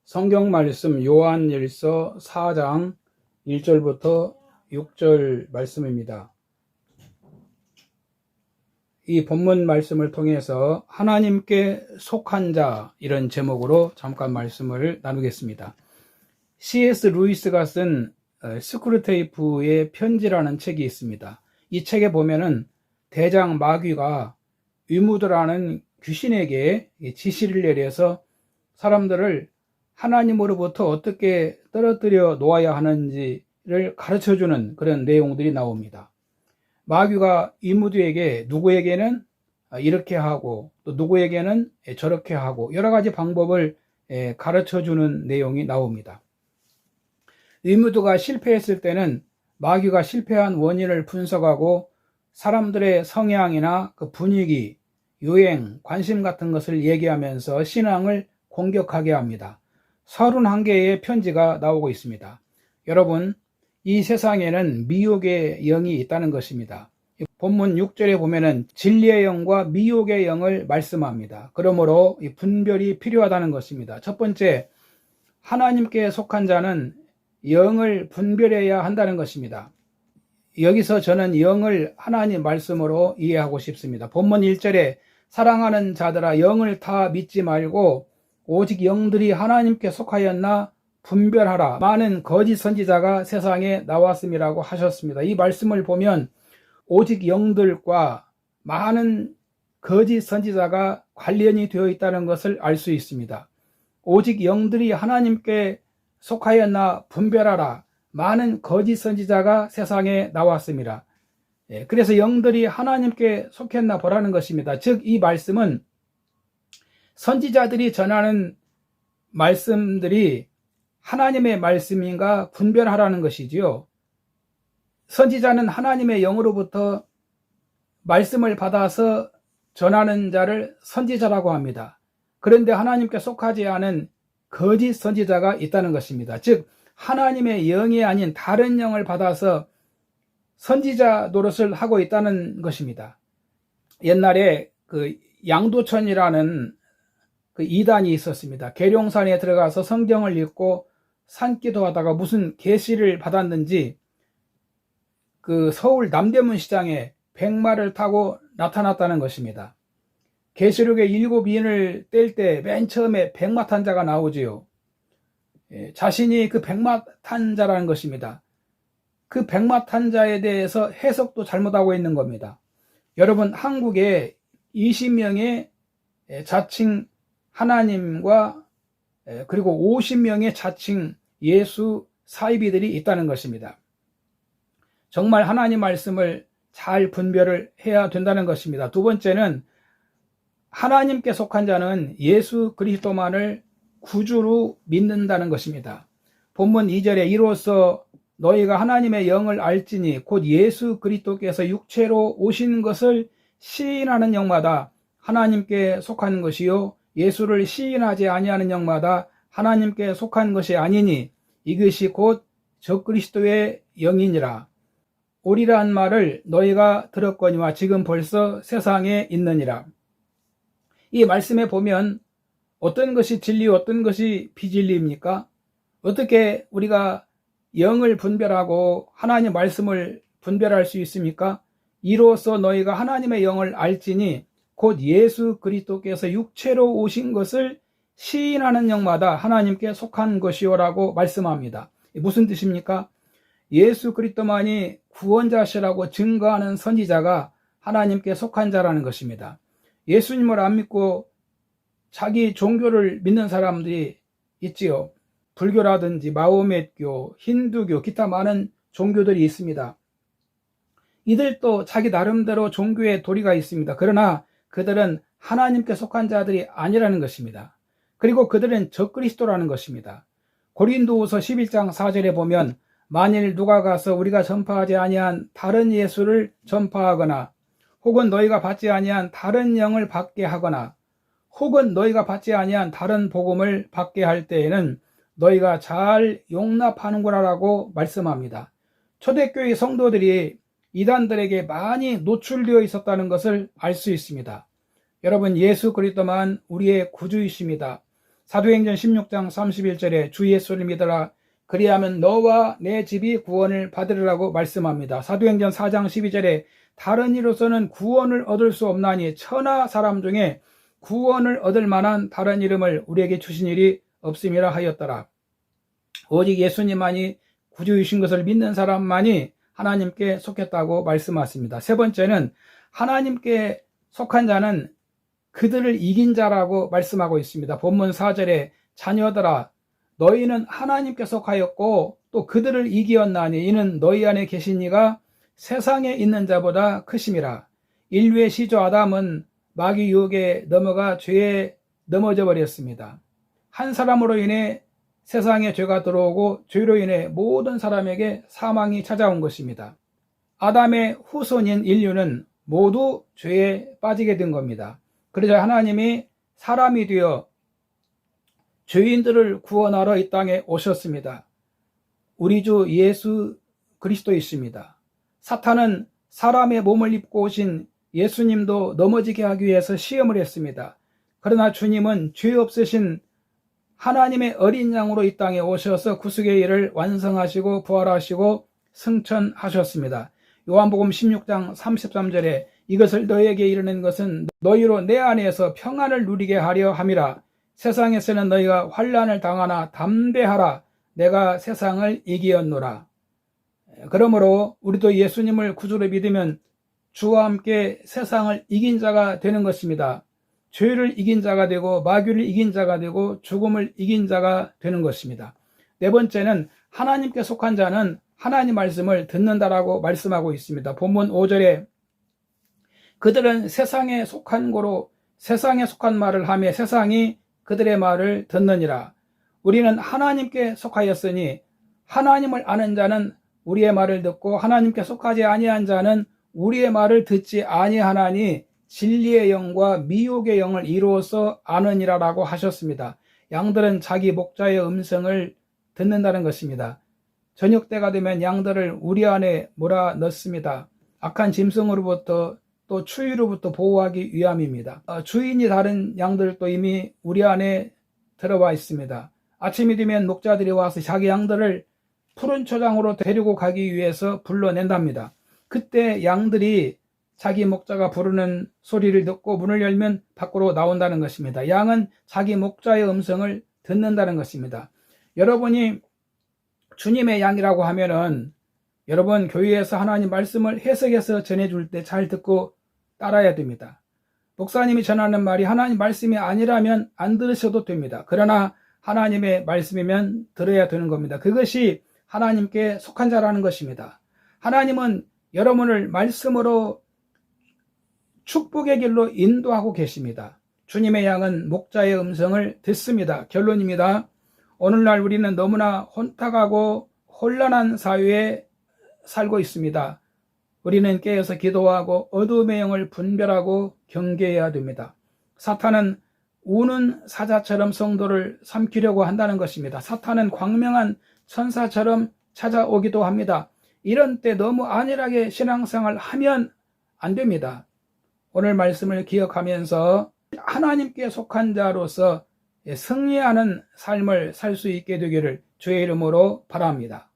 성경 말씀 요한일서 4장 1절부터 6절 말씀입니다. 이 본문 말씀을 통해서 하나님께 속한 자, 이런 제목으로 잠깐 말씀을 나누겠습니다. C.S. 루이스가 쓴 스크루테이프의 편지라는 책이 있습니다. 이 책에 보면은 대장 마귀가 위무드라는 귀신에게 지시를 내려서 사람들을 하나님으로부터 어떻게 떨어뜨려 놓아야 하는지를 가르쳐주는 그런 내용들이 나옵니다. 마귀가 위무드에게 누구에게는 이렇게 하고 또 누구에게는 저렇게 하고 여러 가지 방법을 가르쳐주는 내용이 나옵니다. 위무드가 실패했을 때는 마귀가 실패한 원인을 분석하고 사람들의 성향이나 그 분위기, 유행, 관심 같은 것을 얘기하면서 신앙을 공격하게 합니다. 31개의 편지가 나오고 있습니다. 여러분, 이 세상에는 미혹의 영이 있다는 것입니다. 본문 6절에 보면은 진리의 영과 미혹의 영을 말씀합니다. 그러므로 이 분별이 필요하다는 것입니다. 첫 번째, 하나님께 속한 자는 영을 분별해야 한다는 것입니다. 여기서 저는 영을 하나님 말씀으로 이해하고 싶습니다. 본문 1절에 사랑하는 자들아 영을 다 믿지 말고 오직 영들이 하나님께 속하였나 분별하라. 많은 거짓 선지자가 세상에 나왔음이라고 하셨습니다. 이 말씀을 보면 오직 영들과 많은 거짓 선지자가 관련이 되어 있다는 것을 알 수 있습니다. 오직 영들이 하나님께 속하였나 분별하라. 많은 거짓 선지자가 세상에 나왔습니다. 그래서 영들이 하나님께 속했나 보라는 것입니다. 즉, 이 말씀은 선지자들이 전하는 말씀들이 하나님의 말씀인가 분별하라는 것이지요. 선지자는 하나님의 영으로부터 말씀을 받아서 전하는 자를 선지자라고 합니다. 그런데 하나님께 속하지 않은 거짓 선지자가 있다는 것입니다. 즉, 하나님의 영이 아닌 다른 영을 받아서 선지자 노릇을 하고 있다는 것입니다. 옛날에 그 양도천이라는 그 이단이 있었습니다. 계룡산에 들어가서 성경을 읽고 산기도 하다가 무슨 계시를 받았는지 그 서울 남대문 시장에 백마를 타고 나타났다는 것입니다. 계시록의 7인을 뗄 때 맨 처음에 백마 탄 자가 나오지요. 자신이 그 백마 탄 자라는 것입니다. 그 백마 탄 자에 대해서 해석도 잘못하고 있는 겁니다. 여러분, 한국에 20명의 자칭 하나님과 그리고 50명의 자칭 예수 사이비들이 있다는 것입니다. 정말 하나님 말씀을 잘 분별을 해야 된다는 것입니다. 두 번째는 하나님께 속한 자는 예수 그리스도만을 구주로 믿는다는 것입니다. 본문 2절에 이로써 너희가 하나님의 영을 알지니 곧 예수 그리스도께서 육체로 오신 것을 시인하는 영마다 하나님께 속한 것이요 예수를 시인하지 아니하는 영마다 하나님께 속한 것이 아니니 이것이 곧 적그리스도의 영이니라. 오리란 말을 너희가 들었거니와 지금 벌써 세상에 있느니라. 이 말씀에 보면 어떤 것이 진리, 어떤 것이 비진리입니까? 어떻게 우리가 영을 분별하고 하나님 말씀을 분별할 수 있습니까? 이로써 너희가 하나님의 영을 알지니 곧 예수 그리스도께서 육체로 오신 것을 시인하는 영마다 하나님께 속한 것이요라고 말씀합니다. 무슨 뜻입니까? 예수 그리스도만이 구원자시라고 증거하는 선지자가 하나님께 속한 자라는 것입니다. 예수님을 안 믿고 자기 종교를 믿는 사람들이 있지요. 불교라든지 마호메트교, 힌두교, 기타 많은 종교들이 있습니다. 이들도 자기 나름대로 종교의 도리가 있습니다. 그러나 그들은 하나님께 속한 자들이 아니라는 것입니다. 그리고 그들은 적그리스도라는 것입니다. 고린도후서 11장 4절에 보면 만일 누가 가서 우리가 전파하지 아니한 다른 예수를 전파하거나 혹은 너희가 받지 아니한 다른 영을 받게 하거나 혹은 너희가 받지 아니한 다른 복음을 받게 할 때에는 너희가 잘 용납하는구나라고 말씀합니다. 초대교회 성도들이 이단들에게 많이 노출되어 있었다는 것을 알 수 있습니다. 여러분, 예수 그리스도만 우리의 구주이십니다. 사도행전 16장 31절에 주 예수를 믿어라. 그리하면 너와 내 집이 구원을 받으리라고 말씀합니다. 사도행전 4장 12절에 다른 이로서는 구원을 얻을 수 없나니 천하 사람 중에 구원을 얻을 만한 다른 이름을 우리에게 주신 일이 없음이라 하였더라. 오직 예수님만이 구주이신 것을 믿는 사람만이 하나님께 속했다고 말씀하십니다. 세 번째는 하나님께 속한 자는 그들을 이긴 자라고 말씀하고 있습니다. 본문 4절에 자녀들아 너희는 하나님께 속하였고 또 그들을 이기었나니 이는 너희 안에 계신 이가 세상에 있는 자보다 크심이라. 인류의 시조 아담은 마귀 유혹에 넘어가 죄에 넘어져 버렸습니다. 한 사람으로 인해 세상에 죄가 들어오고 죄로 인해 모든 사람에게 사망이 찾아온 것입니다. 아담의 후손인 인류는 모두 죄에 빠지게 된 겁니다. 그러자 하나님이 사람이 되어 죄인들을 구원하러 이 땅에 오셨습니다. 우리 주 예수 그리스도이십니다. 사탄은 사람의 몸을 입고 오신 예수님도 넘어지게 하기 위해서 시험을 했습니다. 그러나 주님은 죄 없으신 하나님의 어린 양으로 이 땅에 오셔서 구속의 일을 완성하시고 부활하시고 승천하셨습니다. 요한복음 16장 33절에 이것을 너희에게 이르는 것은 너희로 내 안에서 평안을 누리게 하려 함이라. 세상에서는 너희가 환난을 당하나 담대하라. 내가 세상을 이기었노라. 그러므로 우리도 예수님을 구주로 믿으면 주와 함께 세상을 이긴 자가 되는 것입니다. 죄를 이긴 자가 되고 마귀를 이긴 자가 되고 죽음을 이긴 자가 되는 것입니다. 네 번째는 하나님께 속한 자는 하나님 말씀을 듣는다라고 말씀하고 있습니다. 본문 5절에 그들은 세상에 속한 고로 세상에 속한 말을 하며 세상이 그들의 말을 듣느니라. 우리는 하나님께 속하였으니 하나님을 아는 자는 우리의 말을 듣고 하나님께 속하지 아니한 자는 우리의 말을 듣지 아니하나니 진리의 영과 미혹의 영을 이루어서 아느니라라고 하셨습니다. 양들은 자기 목자의 음성을 듣는다는 것입니다. 저녁 때가 되면 양들을 우리 안에 몰아 넣습니다. 악한 짐승으로부터 또 추위로부터 보호하기 위함입니다. 주인이 다른 양들도 이미 우리 안에 들어와 있습니다. 아침이 되면 목자들이 와서 자기 양들을 푸른 초장으로 데리고 가기 위해서 불러낸답니다. 그때 양들이 자기 목자가 부르는 소리를 듣고 문을 열면 밖으로 나온다는 것입니다. 양은 자기 목자의 음성을 듣는다는 것입니다. 여러분이 주님의 양이라고 하면은 여러분 교회에서 하나님 말씀을 해석해서 전해줄 때 잘 듣고 따라야 됩니다. 목사님이 전하는 말이 하나님 말씀이 아니라면 안 들으셔도 됩니다. 그러나 하나님의 말씀이면 들어야 되는 겁니다. 그것이 하나님께 속한 자라는 것입니다. 하나님은 여러분을 말씀으로 축복의 길로 인도하고 계십니다. 주님의 양은 목자의 음성을 듣습니다. 결론입니다. 오늘날 우리는 너무나 혼탁하고 혼란한 사회에 살고 있습니다. 우리는 깨어서 기도하고 어둠의 영을 분별하고 경계해야 됩니다. 사탄은 우는 사자처럼 성도를 삼키려고 한다는 것입니다. 사탄은 광명한 천사처럼 찾아오기도 합니다. 이런 때 너무 안일하게 신앙생활을 하면 안 됩니다. 오늘 말씀을 기억하면서 하나님께 속한 자로서 승리하는 삶을 살 수 있게 되기를 주의 이름으로 바랍니다.